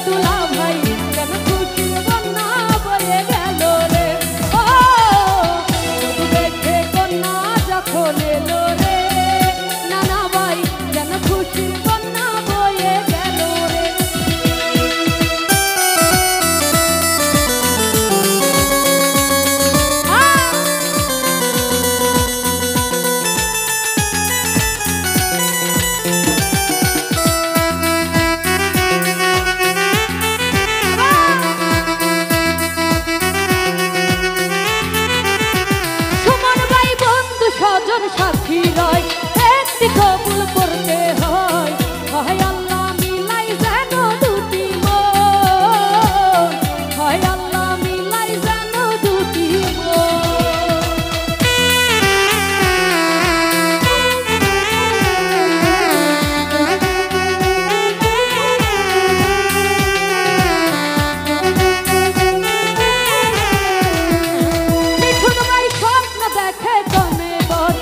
দুলা ভাই কেন খুশির বন্যা বয়ে গেল রে ও বধূ বেশে কন্যা যখন এলো রে নানা ভাই কেন খুশির বন্যা বয়ে গেল রে সাক্ষী রয় একটি কবুল করতে হয় হয় আল্লাহ মিলাই যেন দুটি মন হয় আল্লাহ মিলাই যেন দুটি মিঠুন ভাই স্বপ্ন দেখে কনে বল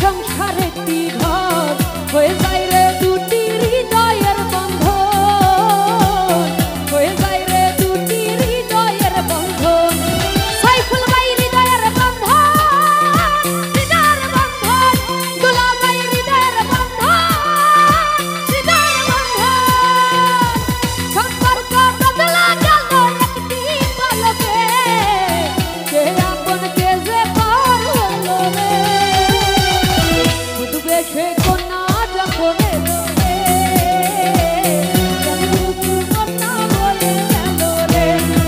সংসার একটি ঘর হয়ে যায় রে দুটি হৃদয়ের বন্ধন হয়ে যায় রে দুটি হৃদয়ের বন্ধন সাইফুল ভাই হৃদয়ের বন্ধন হৃদয়ের বন্ধন দুলা ভাই হৃদয়ের বন্ধন হৃদয়ের বন্ধন সম্পর্ক বদলা গেল একটি পলকে কে আপন কে যে পার হলো রে বেশে কন্যা যখন এলো রে কেন খুশির বন্যা বয়ে গেল রে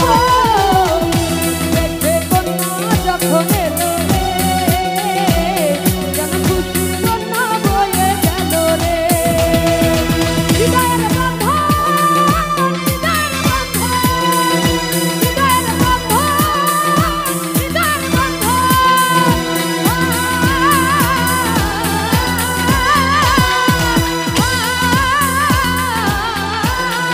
ও বেশে কন্যা যখন এলো রে কেন খুশির বন্যা বয়ে গেল রে হৃদয়ের বন্ধন হৃদয়ের বন্ধন হৃদয়ের বন্ধন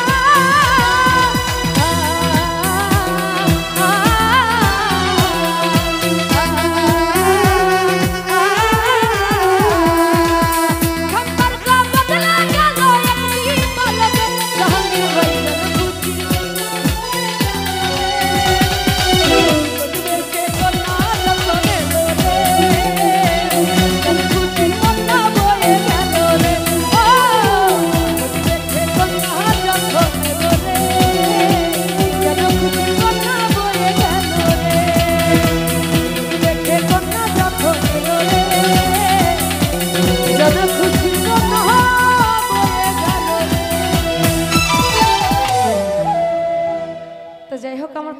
হৃদয়ের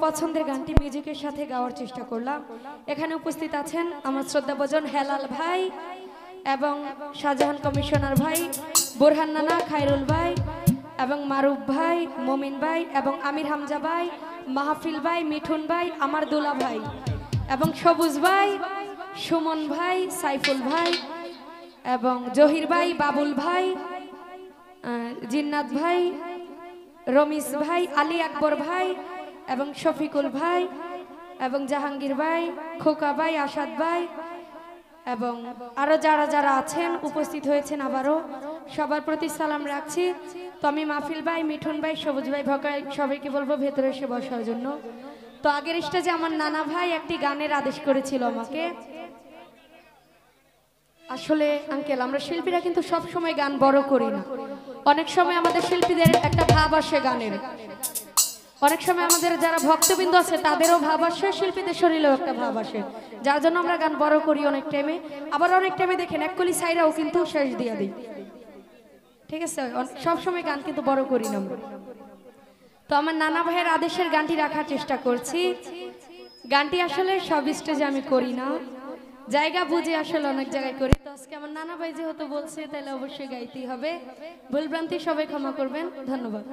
পছন্দের গানটি মিউজিকের সাথে গাওয়ার চেষ্টা করলাম। এখানে উপস্থিত আছেন আমার শ্রদ্ধাভাজন হেলাল ভাই এবং শাহজাহান কমিশনার ভাই, বোরহান নানা, খায়রুল ভাই এবং মারুফ ভাই, মমিন ভাই এবং আমির হামজা ভাই, মাহফিল ভাই, মিঠুন ভাই, আমার দুলা ভাই এবং সবুজ ভাই, সুমন ভাই, সাইফুল ভাই এবং জহির ভাই, বাবুল ভাই, জিন্নাত ভাই, রমিস ভাই, আলী আকবর ভাই এবং শফিকুল ভাই এবং জাহাঙ্গীর ভাই, খোকা ভাই, আসাদ ভাই এবং আরো যারা যারা আছেন উপস্থিত হয়েছেন আবারও সবার প্রতি সালাম রাখছি। তো আমি মাহফিল ভাই, মিঠুন ভাই, সবুজ ভাই, ভকাই সবাইকে বলবো ভেতরে এসে বসার জন্য। তো আগের স্টেজে আমার নানা ভাই একটি গানের আদেশ করেছিল আমাকে। আসলে আঙ্কেল, আমরা শিল্পীরা কিন্তু সব সময় গান বড় করি না। অনেক সময় আমাদের শিল্পীদের একটা ভাব আসে গানের, অনেক সময় আমাদের যারা ভক্তবৃন্দ আছে তাদেরও ভাব আসে, শিল্পীদের শরীরেও একটা ভাব আসে, যার জন্য আমরা গান বড় করি অনেক টাইমে। আবার অনেক টাইমে দেখেন এক কলি সাইরাও কিন্তু শেষ দিয়ে দিই, ঠিক আছে? সব সময় গান কিন্তু বড় করি না আমরা। তো আমার নানা ভাইয়ের আদেশের গানটি রাখার চেষ্টা করছি। গানটি আসলে সব স্টেজে আমি করি না, জায়গা বুঝে আসলে অনেক জায়গায় করি। তো আজকে আমার নানা ভাই যেহেতু বলছে তাহলে অবশ্যই গাইতেই হবে। ভুলভ্রান্তি সবাই ক্ষমা করবেন। ধন্যবাদ।